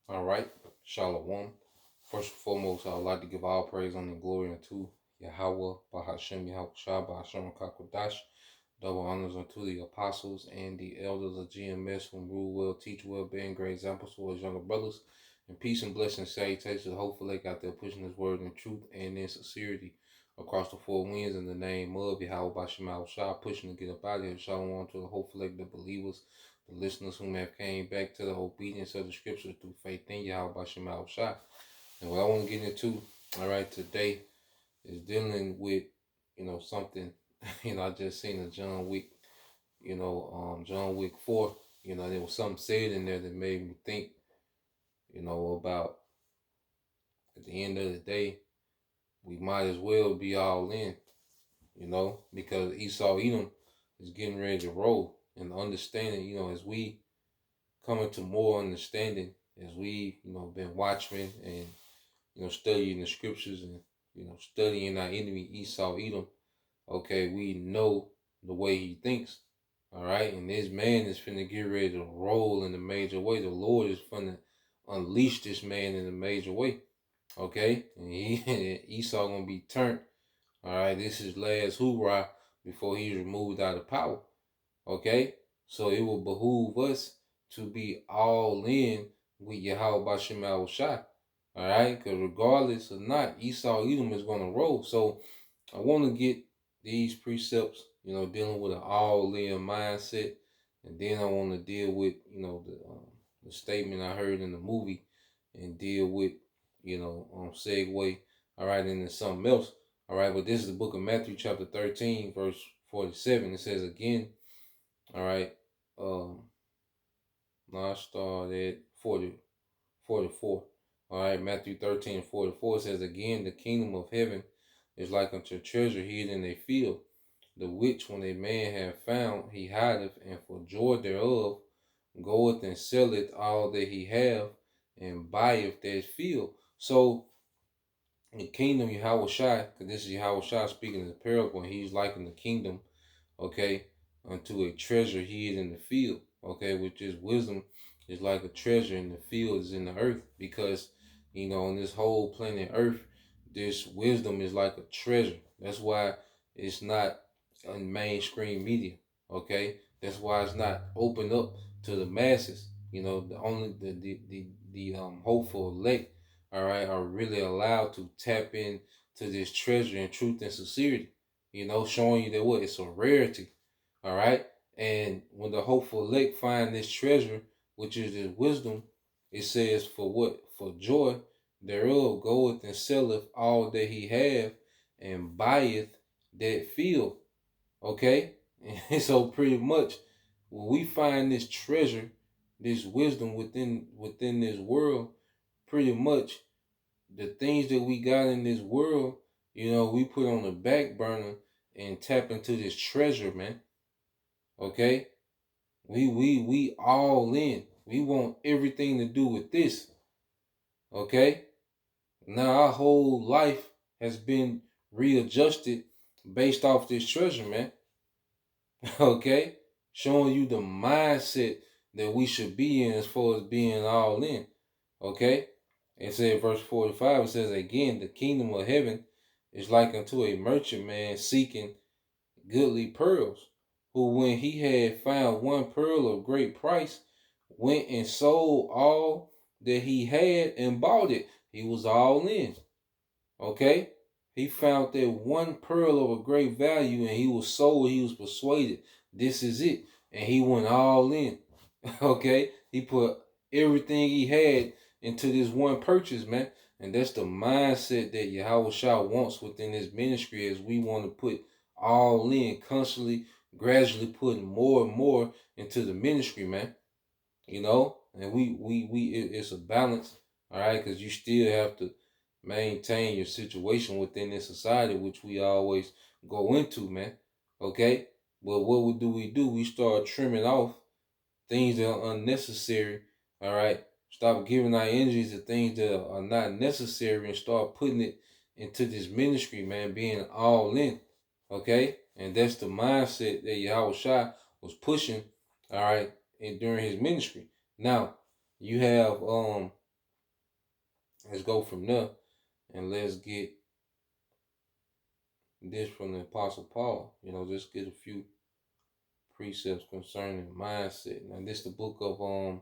All right, Shalom. First and foremost, I would like to give all praise and glory unto Yahweh, Bahashem, Yahawashi, Bahashem, Kakodash. Double honors unto the apostles and the elders of GMS who rule well, teach well, bearing great examples to his younger brothers. And peace and blessing, salutations, hopefully out there pushing his word in truth and in sincerity across the four winds in the name of Yahweh, Bahashem, Yahawashi, pushing to get up out of here. Shalom to the hopefully the believers, the listeners who have came back to the obedience of the scriptures through faith in Yahweh Bashem Al Shah. And what I want to get into, all right, today is dealing with, something, I just seen a John Wick, John Wick 4, there was something said in there that made me think, about at the end of the day, we might as well be all in, because Esau Edom is getting ready to roll and understanding, as we coming to more understanding as we, been watching and, studying the scriptures and, studying our enemy Esau Edom. Okay, we know the way he thinks. All right, and this man is finna get ready to roll in a major way. The Lord is finna unleash this man in a major way. Okay, and Esau gonna be turned. All right, this is last hoorah before he's removed out of power. Okay, so it will behoove us to be all in with Yahweh Bashem Al Shai. All right, because regardless or not, Esau Edom is going to roll. So I want to get these precepts, dealing with an all in mindset. And then I want to deal with, the statement I heard in the movie and deal with, segue, all right, into something else. All right, but this is the book of Matthew, chapter 13, verse 47. It says again, all right. Now I start at 44. All right, Matthew 13:44 says, again, the kingdom of heaven is like unto treasure hid in a field, the which when a man hath found, he hideth, and for joy thereof goeth and selleth all that he have, and buyeth that field. So the kingdom Yahawashi, because this is Yahawashi speaking in the parable, and he's liking the kingdom, okay, unto a treasure hid in the field, okay, which is wisdom is like a treasure in the field is in the earth, because, on this whole planet earth, this wisdom is like a treasure. That's why it's not on mainstream media, okay? That's why it's not open up to the masses. The only the hopeful elect, all right, are really allowed to tap in to this treasure in truth and sincerity, showing you that what it's a rarity. All right. And when the hopeful elect find this treasure, which is this wisdom, it says, for what? For joy thereof goeth and selleth all that he have and buyeth that field. Okay? And so pretty much when we find this treasure, this wisdom within this world, pretty much the things that we got in this world, we put on the back burner and tap into this treasure, man. Okay? We all in. We want everything to do with this. Okay? Now our whole life has been readjusted based off this treasure, man. Okay? Showing you the mindset that we should be in as far as being all in. Okay? It says verse 45, it says again, the kingdom of heaven is like unto a merchant man seeking goodly pearls, who when he had found one pearl of great price, went and sold all that he had and bought it. He was all in. Okay? He found that one pearl of a great value and he was sold, he was persuaded. This is it. And he went all in. Okay? He put everything he had into this one purchase, man. And that's the mindset that Yahweh Shah wants within this ministry, as we want to put all in, constantly, gradually putting more and more into the ministry, man. And it's a balance, all right, because you still have to maintain your situation within this society, which we always go into, man. Okay, but what do? We start trimming off things that are unnecessary, all right. Stop giving our energies to things that are not necessary and start putting it into this ministry, man, being all in. Okay? And that's the mindset that Yahweh Shai was pushing, all right, and during his ministry. Now, you have let's go from there and let's get this from the Apostle Paul. Just get a few precepts concerning mindset. Now, this is the book of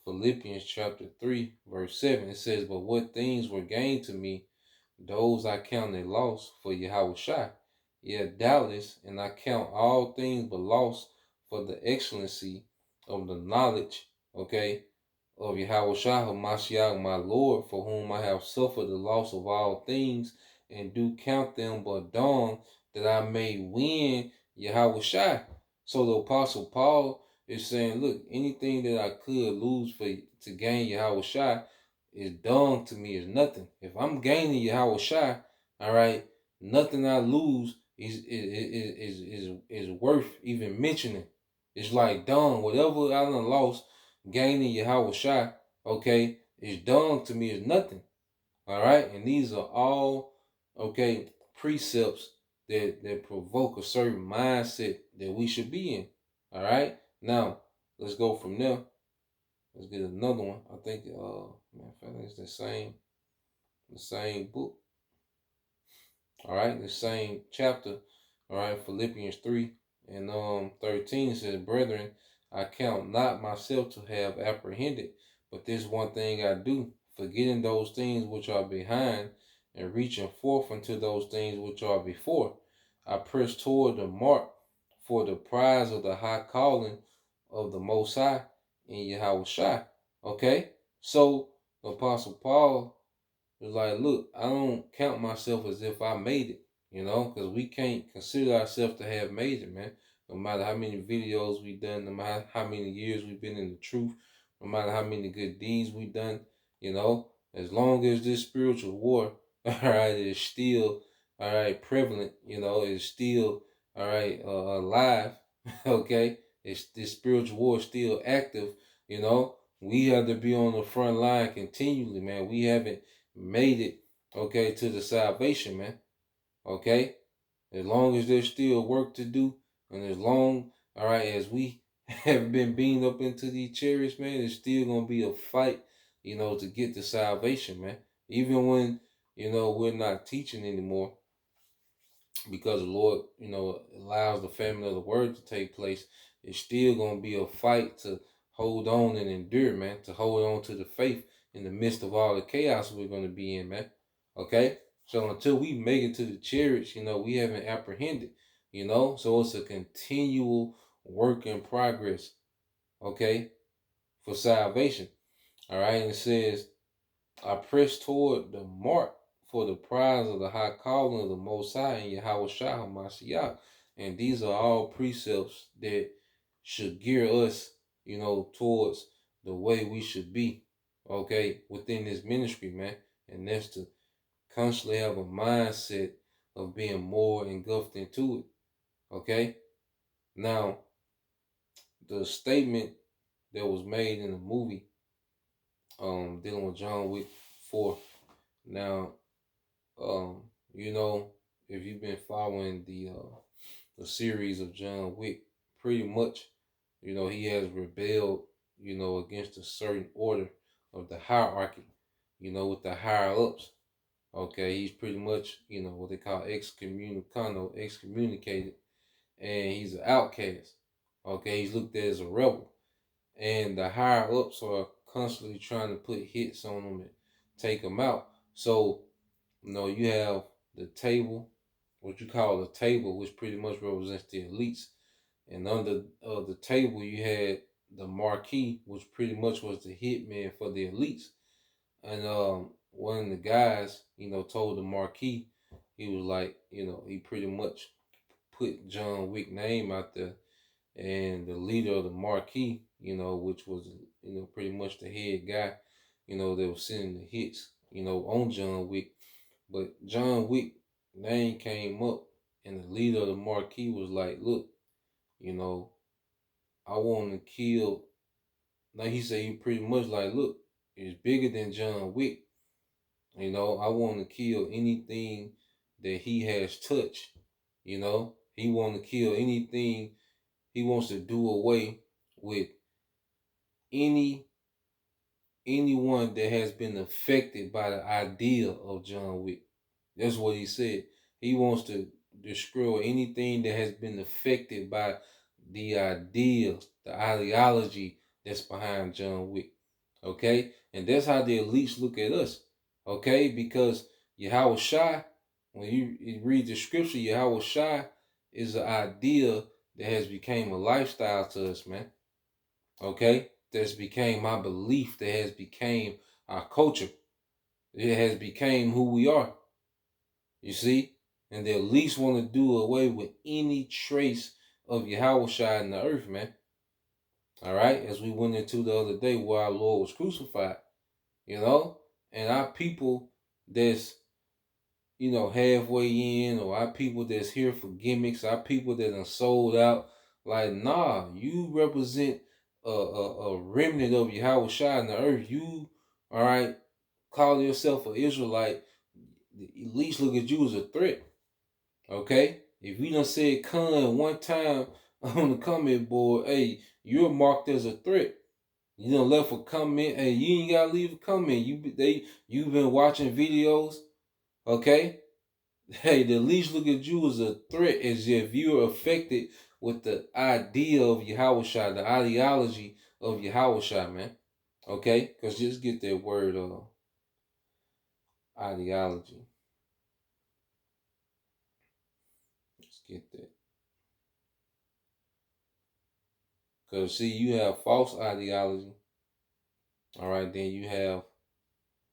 Philippians chapter 3, verse 7. It says, "But what things were gained to me, those I count a loss for YAHAWASHI. Yet doubtless, and I count all things but loss for the excellency of the knowledge, okay, of YAHAWASHI HaMashiach, my Lord, for whom I have suffered the loss of all things, and do count them but dung, that I may win YAHAWASHI." So the Apostle Paul is saying, look, anything that I could lose to gain YAHAWASHI is dung to me, is nothing. If I'm gaining YAHAWASHI, all right, nothing I lose is worth even mentioning. It's like dung. Whatever I done lost gaining YAHAWASHI, okay, is dung to me, is nothing. All right, and these are all okay precepts that provoke a certain mindset that we should be in. All right, now let's go from there. Let's get another one. I think it's the same book. All right, the same chapter. All right, Philippians 3 and 13 says, "Brethren, I count not myself to have apprehended, but this one thing I do, forgetting those things which are behind, and reaching forth unto those things which are before, I press toward the mark for the prize of the high calling of the Most High in YAHAWASHI." Okay, so the Apostle Paul was like, look, I don't count myself as if I made it, because we can't consider ourselves to have made it, man. No matter how many videos we've done, no matter how many years we've been in the truth, no matter how many good deeds we've done, as long as this spiritual war, all right, is still, all right, prevalent, is still, all right, alive, okay, this spiritual war is still active, we have to be on the front line continually, man. We haven't made it, okay, to the salvation, man. Okay? As long as there's still work to do, and as long, all right, as we have been beamed up into these chariots, man, it's still gonna be a fight, to get to salvation, man. Even when, we're not teaching anymore, because the Lord, allows the famine of the word to take place, it's still gonna be a fight to hold on and endure, man, to hold on to the faith in the midst of all the chaos we're gonna be in, man. Okay? So until we make it to the chariots, we haven't apprehended, so it's a continual work in progress, okay, for salvation. All right, and it says, "I press toward the mark for the prize of the high calling of the Most High in YAHAWASHI HaMashiach." And these are all precepts that should gear us, towards the way we should be, okay, within this ministry, man. And that's to constantly have a mindset of being more engulfed into it, okay? Now, the statement that was made in the movie, dealing with John Wick 4. Now, Um, you know, if you've been following the series of John Wick, pretty much, he has rebelled, against a certain order of the hierarchy, with the higher ups. Okay, he's pretty much, what they call excommunicated, and he's an outcast. Okay, he's looked at as a rebel, and the higher ups are constantly trying to put hits on him and take him out. So you have the table, what you call the table, which pretty much represents the elites. And under the table, you had the marquee, which pretty much was the hitman for the elites. And one of the guys, told the marquee, he was like, he pretty much put John Wick name out there. And the leader of the marquee, which was, pretty much the head guy, that was sending the hits, on John Wick. But John Wick name came up, and the leader of the marquee was like, look, I want to kill. Now he said, he pretty much like, look, it's bigger than John Wick. I want to kill anything that he has touched. He want to kill anything. He wants to do away with any anyone that has been affected by the idea of John Wick. That's what he said. He wants to destroy anything that has been affected by the idea, the ideology that's behind John Wick. Okay? And that's how the elites look at us. Okay? Because YAHAWASHI, when you read the scripture, YAHAWASHI is an idea that has become a lifestyle to us, man. Okay? That's became my belief, that has became our culture. It has became who we are. You see? And they at least want to do away with any trace of Yahushua in the earth, man. All right? As we went into the other day where our Lord was crucified, you know? And our people that's, halfway in, or our people that's here for gimmicks, our people that are sold out, like, nah, you represent a remnant of Yahushua in the earth. You, all right, call yourself an Israelite, at least look at you as a threat. Okay? If we done said Khan one time on the comment board, hey, you're marked as a threat. You done left a comment. Hey, you ain't gotta leave a comment. You've been watching videos, okay? Hey, the least look at you as a threat, as if you're affected with the idea of Yahushua, the ideology of Yahushua, man. Okay? Because just get that word ideology. Let's get that. Because, see, you have false ideology. All right, then you have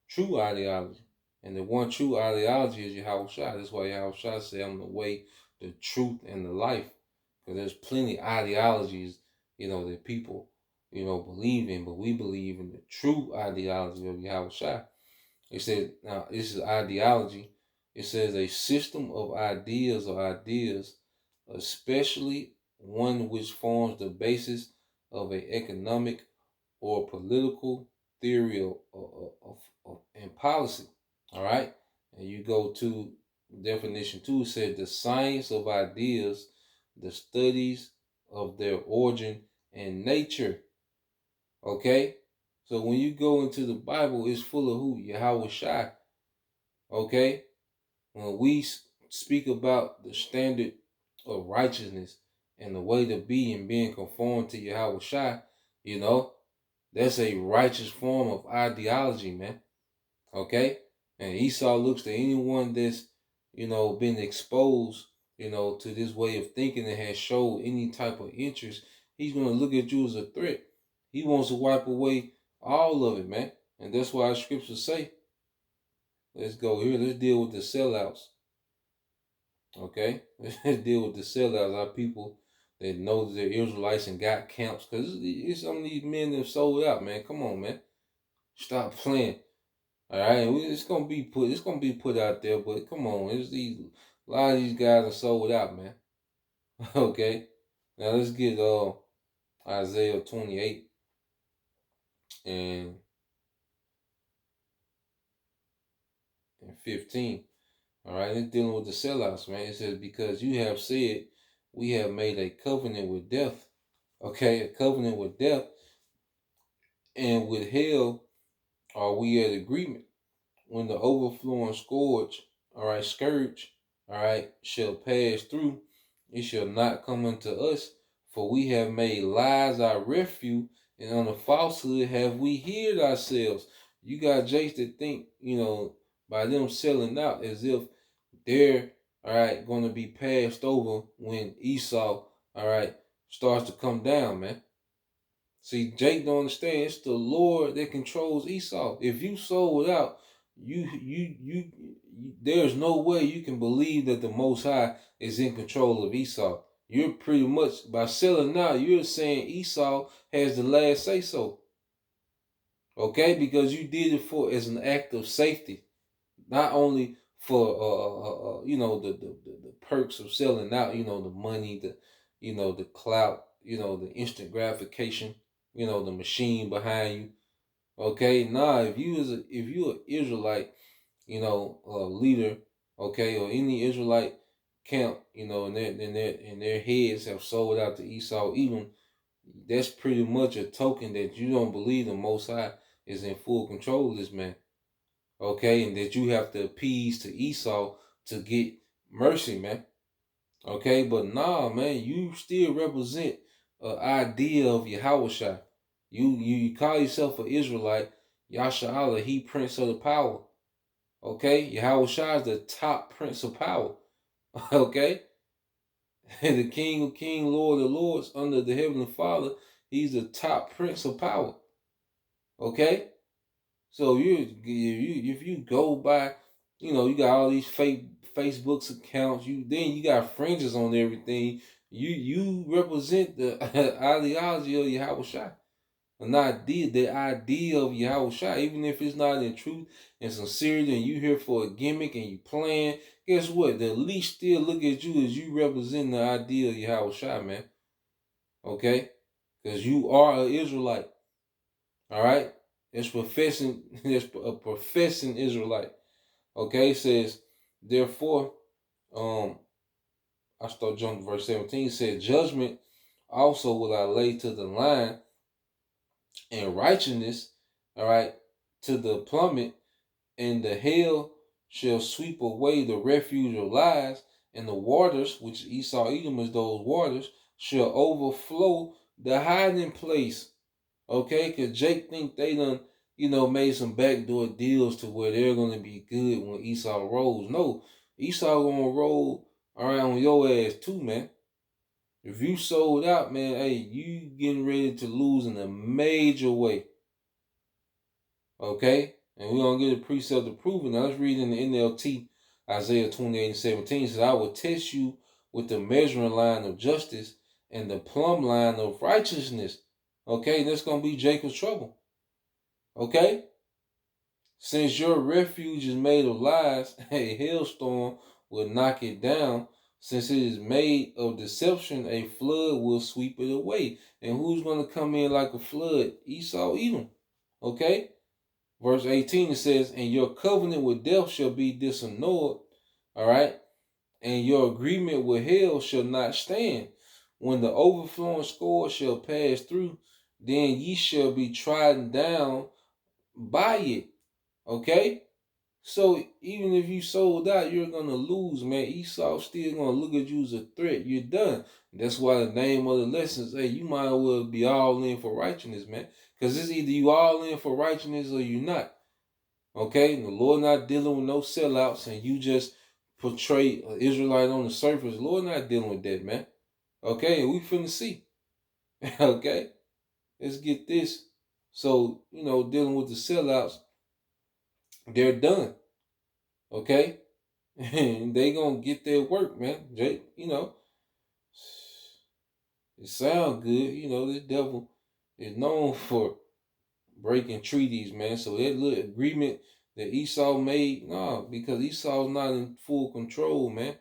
true ideology. And the one true ideology is Yahushua. That's why Yahushua said, I'm the way, the truth, and the life. Because there's plenty of ideologies, that people, believe in. But we believe in the true ideology of Yahushua. It said, now, this is ideology. It says a system of ideas or ideas, especially one which forms the basis of an economic or political theory and policy. All right. And you go to definition 2, it said the science of ideas, the studies of their origin and nature. Okay. So when you go into the Bible, it's full of who? Yahushua. Okay. When we speak about the standard of righteousness and the way to be and being conformed to Yahushua, that's a righteous form of ideology, man. Okay? And Esau looks to anyone that's, been exposed, to this way of thinking and has showed any type of interest. He's going to look at you as a threat. He wants to wipe away all of it, man. And that's why our scriptures say, let's go here. Let's deal with the sellouts. Okay? Let's deal with the sellouts. Our people that know that they're Israelites and got camps. Because it's some of these men that have sold out, man. Come on, man. Stop playing. All right, it's gonna be put out there, but come on, a lot of these guys are sold out, man. Okay, now let's get Isaiah 28 and 15. All right, it's dealing with the sellouts, man. It says, because you have said, we have made a covenant with death. Okay, a covenant with death, and with hell are we at agreement. When the overflowing scourge, shall pass through, it shall not come unto us, for we have made lies our refuge, and on the falsehood have we hid ourselves. You got Jakes that think, by them selling out as if they're, going to be passed over when Esau, starts to come down, man. See, Jake don't understand. It's the Lord that controls Esau. If you sold out, you there's no way you can believe that the Most High is in control of Esau. You're pretty much, by selling out, you're saying Esau has the last say so. Okay, because you did it for as an act of safety, not only for the perks of selling out, the money, the clout, the instant gratification, the machine behind you. Okay, nah, if you're an Israelite, leader, okay, or any Israelite camp, and their heads have sold out to Esau, even that's pretty much a token that you don't believe the Most High is in full control of this man. Okay, and that you have to appease to Esau to get mercy, man. Okay, but nah, man, you still represent an idea of Yahawashi. You call yourself an Israelite, Yasha, he prince of the power. Okay, Yahawashi is the top prince of power. Okay, the King of Kings, Lord of Lords, under the Heavenly Father, he's the top prince of power. Okay, so if you go by, you got all these fake Facebook's accounts. You got fringes on everything. You represent the ideology of Yahawashi. An idea, the idea of Yahawashi, even if it's not in truth and sincerity, and you here for a gimmick and you playing, guess what? The least still look at you as you represent the idea of Yahawashi, man. Okay? Because you are an Israelite. All right? It's a professing Israelite. Okay, it says, therefore, I start jumping to verse 17. It said, judgment also will I lay to the line, and righteousness, all right, to the plummet, and the hail shall sweep away the refuge of lies, and the waters, which Esau Edom is those waters, shall overflow the hiding place. Okay, because Jake think they done, made some backdoor deals to where they're gonna be good when Esau rolls. No, Esau gonna roll around your ass too, man. If you sold out, man, hey, you getting ready to lose in a major way. Okay? And we're going to get a precept of proof. Now let's read in the NLT, Isaiah 28:17. It says, I will test you with the measuring line of justice and the plumb line of righteousness. Okay? That's going to be Jacob's trouble. Okay? Since your refuge is made of lies, a hailstorm will knock it down. Since it is made of deception, a flood will sweep it away. And who's going to come in like a flood? Esau, Edom. Okay? Verse 18, it says, and your covenant with death shall be disannulled, all right? And your agreement with hell shall not stand. When the overflowing score shall pass through, then ye shall be trodden down by it, okay? So even if you sold out, you're going to lose, man. Esau still going to look at you as a threat. You're done. That's why the name of the lesson is, hey, you might as well be all in for righteousness, man. Because it's either you all in for righteousness or you not. Okay? The Lord not dealing with no sellouts and you just portray an Israelite on the surface. The Lord not dealing with that, man. Okay? And we finna see. Okay? Let's get this. So, dealing with the sellouts, they're done. Okay? And they gonna get their work, man. Jake, it sound good. The devil is known for breaking treaties, man. So that little agreement that Esau made, because Esau's not in full control, man.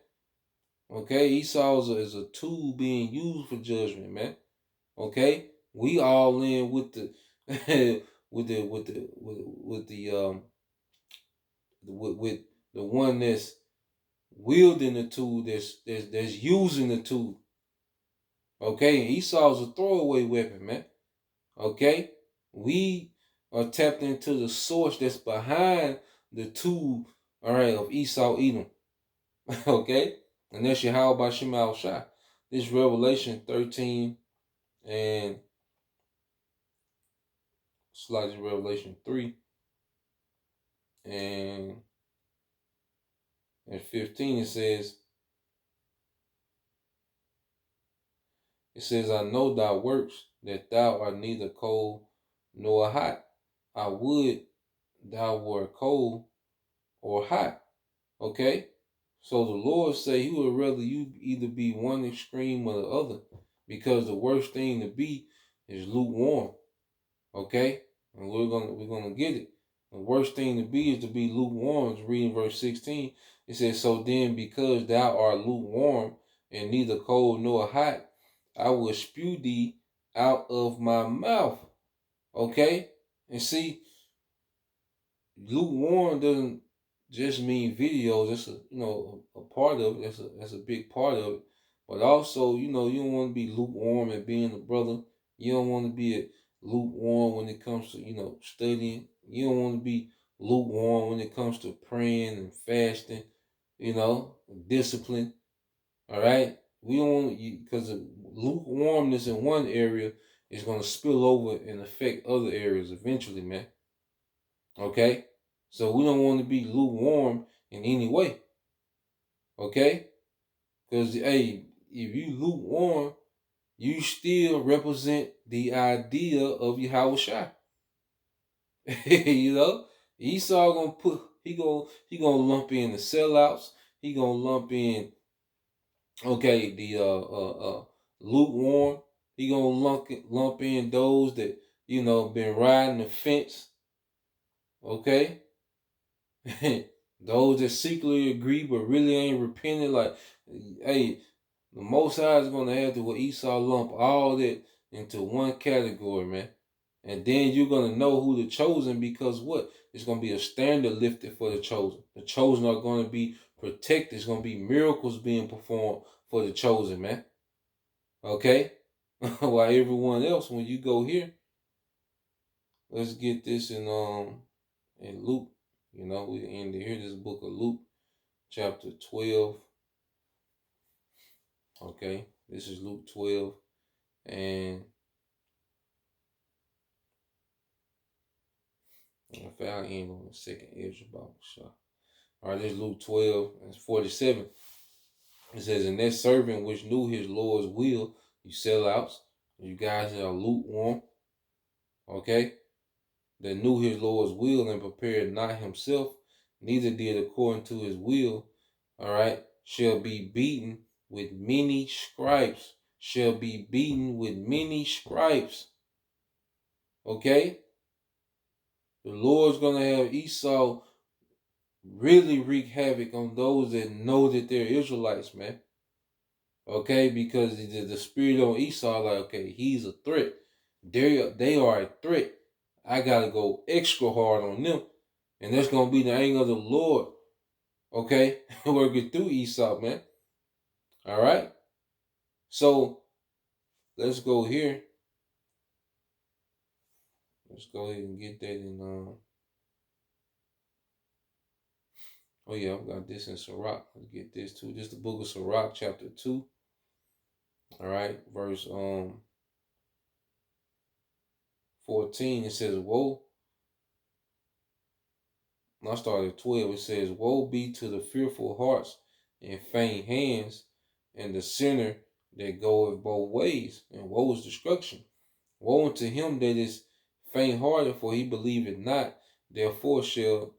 Okay, Esau is a tool being used for judgment, man. Okay, we all in with the with the one that's wielding the tool, that's using the tool. Okay, and Esau's a throwaway weapon, man. Okay, we are tapped into the source that's behind the tool, all right, of Esau Edom. Okay, and that's YAHAWASHI Shah. This Revelation 13 and slightly Revelation 3 and 15. It says, I know thy works, that thou art neither cold nor hot. I would thou were cold or hot. Okay? So the Lord say he would rather you either be one extreme or the other. Because the worst thing to be is lukewarm. Okay? And we're gonna get it. The worst thing to be is to be lukewarm. It's reading verse 16. It says, so then because thou art lukewarm and neither cold nor hot, I will spew thee out of my mouth. Okay? And see, lukewarm doesn't just mean videos. That's a part of it. That's a big part of it. But also, you don't want to be lukewarm and being a brother. You don't want to be lukewarm when it comes to, studying. You don't want to be lukewarm when it comes to praying and fasting, discipline. All right. We don't want you, because lukewarmness in one area is going to spill over and affect other areas eventually, man. Okay. So we don't want to be lukewarm in any way. Okay. Because, hey, if you lukewarm, you still represent the idea of YAHAWASHI. you know, Esau gonna he gonna lump in the sellouts. He gonna lump in, okay, the lukewarm. He gonna lump in those that been riding the fence. Okay, those that secretly agree but really ain't repented. Like, hey, the Most High is gonna have to, with Esau, lump all that into one category, man. And then you're gonna know who the chosen, because what? It's gonna be a standard lifted for the chosen. The chosen are gonna be protected. It's gonna be miracles being performed for the chosen, man. Okay? While everyone else, when you go here, let's get this in Luke. We end here, this book of Luke, chapter 12. Okay, this is Luke 12. And if I end on the second Ezra Bible shot. All right, this is Luke 12 and 47. It says, "And that servant which knew his Lord's will, you sellouts, you guys that are lukewarm, okay, that knew his Lord's will and prepared not himself, neither did according to his will, all right, shall be beaten with many stripes, shall be beaten with many stripes." Okay? The Lord's going to have Esau really wreak havoc on those that know that they're Israelites, man. Okay, because the spirit on Esau, like, okay, he's a threat. They are a threat. I gotta go extra hard on them, and that's gonna be the anger of the Lord. Okay, working through Esau, man. All right. So let's go here. Let's go ahead and get that in. Oh yeah, I've got this in Sirach. Let's get this too. This is the book of Sirach, chapter 2. All right, verse 14. It says, "Woe." I started at 12. It says, "Woe be to the fearful hearts and faint hands, and the sinner that goeth both ways, and woe is destruction. Woe unto him that is faint hearted, for he believeth not, therefore shall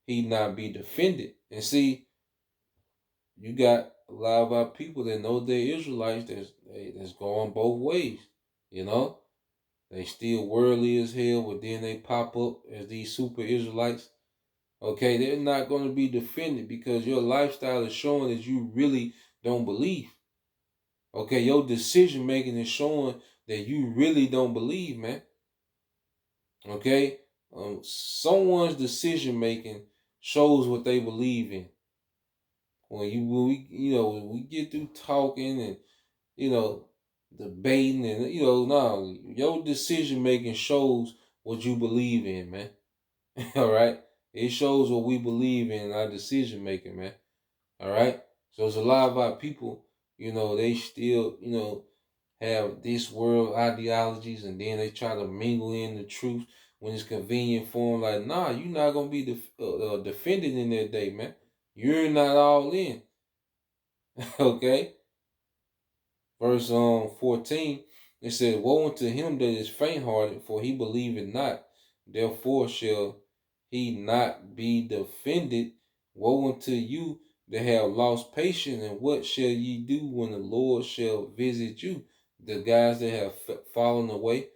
he not be defended." And see, you got a lot of our people that know they're Israelites that's going both ways. They still worldly as hell, but then they pop up as these super Israelites. Okay, they're not going to be defended because your lifestyle is showing that you really don't believe. Okay, your decision making is showing that you really don't believe, man. Okay, someone's decision making shows what they believe in. When we get through talking and debating and no, your decision making shows what you believe in, man. All right, it shows what we believe in our decision making, man. All right, so there's a lot of our people, they still, have this world ideologies, and then they try to mingle in the truth when it's convenient for them. Like, nah, you're not gonna be defended in that day, man. You're not all in. Okay. Verse 14, it says, "Woe unto him that is faint-hearted, for he believeth not. Therefore shall he not be defended. Woe unto you that have lost patience, and what shall ye do when the Lord shall visit you?" The guys that have fallen away,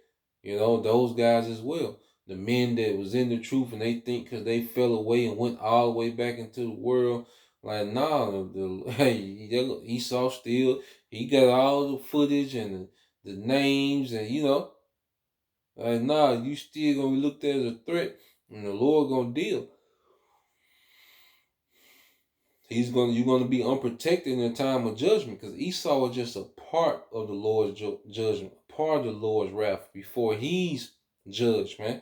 those guys as well. The men that was in the truth and they think because they fell away and went all the way back into the world, like, nah, hey, Esau still, he got all the footage and the names, and like, nah, you still gonna be looked at as a threat, and the Lord gonna deal. You're gonna be unprotected in the time of judgment, because Esau was just a part of the Lord's judgment, a part of the Lord's wrath before he's judged, man.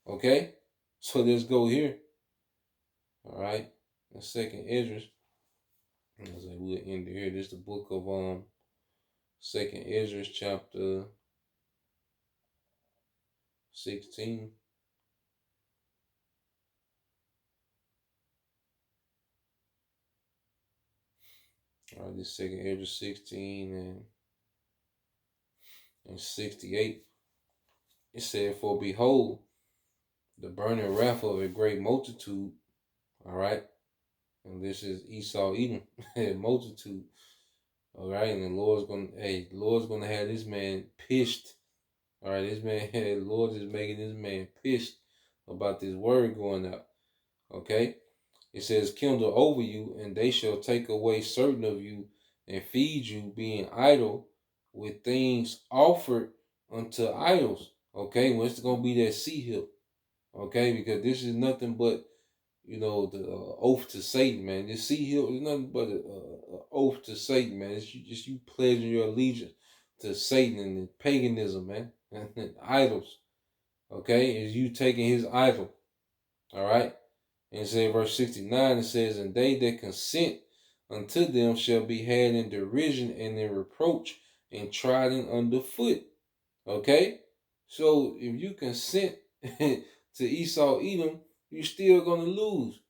Okay? So let's go here. All right. The second Esdras. As I will end here. This is the book of second Esdras chapter 16. All right, this second Esdras 16 and 68. It said, "For behold, the burning wrath of a great multitude." All right. And this is Esau Edom, a multitude. All right. And the Lord's gonna have this man pissed. All right. This man, the Lord is making this man pissed about this word going out. Okay. It says, "Kindle over you, and they shall take away certain of you and feed you, being idle with things offered unto idols." Okay. Well, it's going to be that sea hip. Okay. Because this is nothing but, the oath to Satan, man. This sea hip is nothing but an oath to Satan, man. It's just you pledging your allegiance to Satan and paganism, man. And idols. Okay. Is you taking his idol. All right. And it says, verse 69, it says, "And they that consent unto them shall be had in derision and in reproach and trodden underfoot." Okay? So if you consent to Esau Edom, you still gonna lose.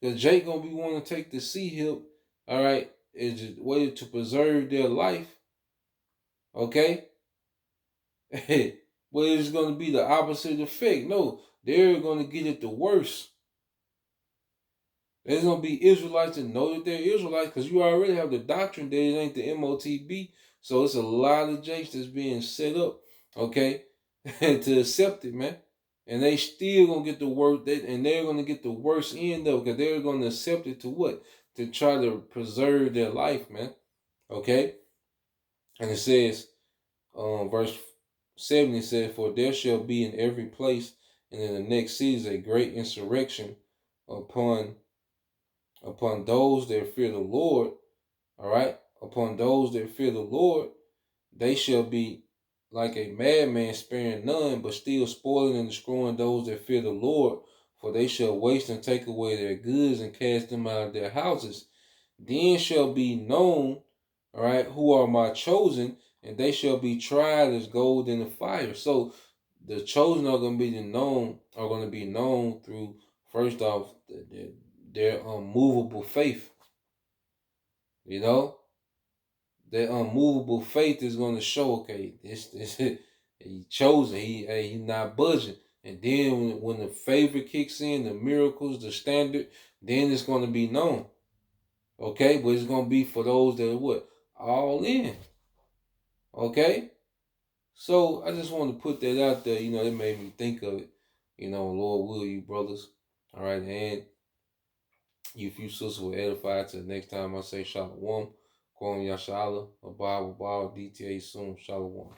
Because Jake gonna be wanting to take the sea hip, all right, is just way to preserve their life. Okay? But it's gonna be the opposite effect. No, they're gonna get it the worst. There's gonna be Israelites that know that they're Israelites because you already have the doctrine that it ain't the MOTB. So it's a lot of jakes that's being set up, okay, to accept it, man. And they still gonna get the worst, and they're gonna get the worst end of it because they're gonna accept it to what? To try to preserve their life, man. Okay? And it says, verse 7, it says, "For there shall be in every place and in the next cities a great insurrection upon those that fear the Lord." All right. "Upon those that fear the Lord, they shall be like a madman, sparing none, but still spoiling and destroying those that fear the Lord. For they shall waste and take away their goods and cast them out of their houses. Then shall be known, all right, who are my chosen, and they shall be tried as gold in the fire." So the chosen are going to be known through, first off, their unmovable faith. You know, that unmovable faith is going to show, okay, this he chosen, he not budging. And then when the favor kicks in, the miracles, the standard, then it's going to be known. Okay, but it's going to be for those that are what? All in. Okay? So I just want to put that out there. It made me think of it. Lord will, you brothers. All right, and you few sisters will edify to the next time I say Shalom. Kwam Yashala, a Bible, DTA soon. Shalom.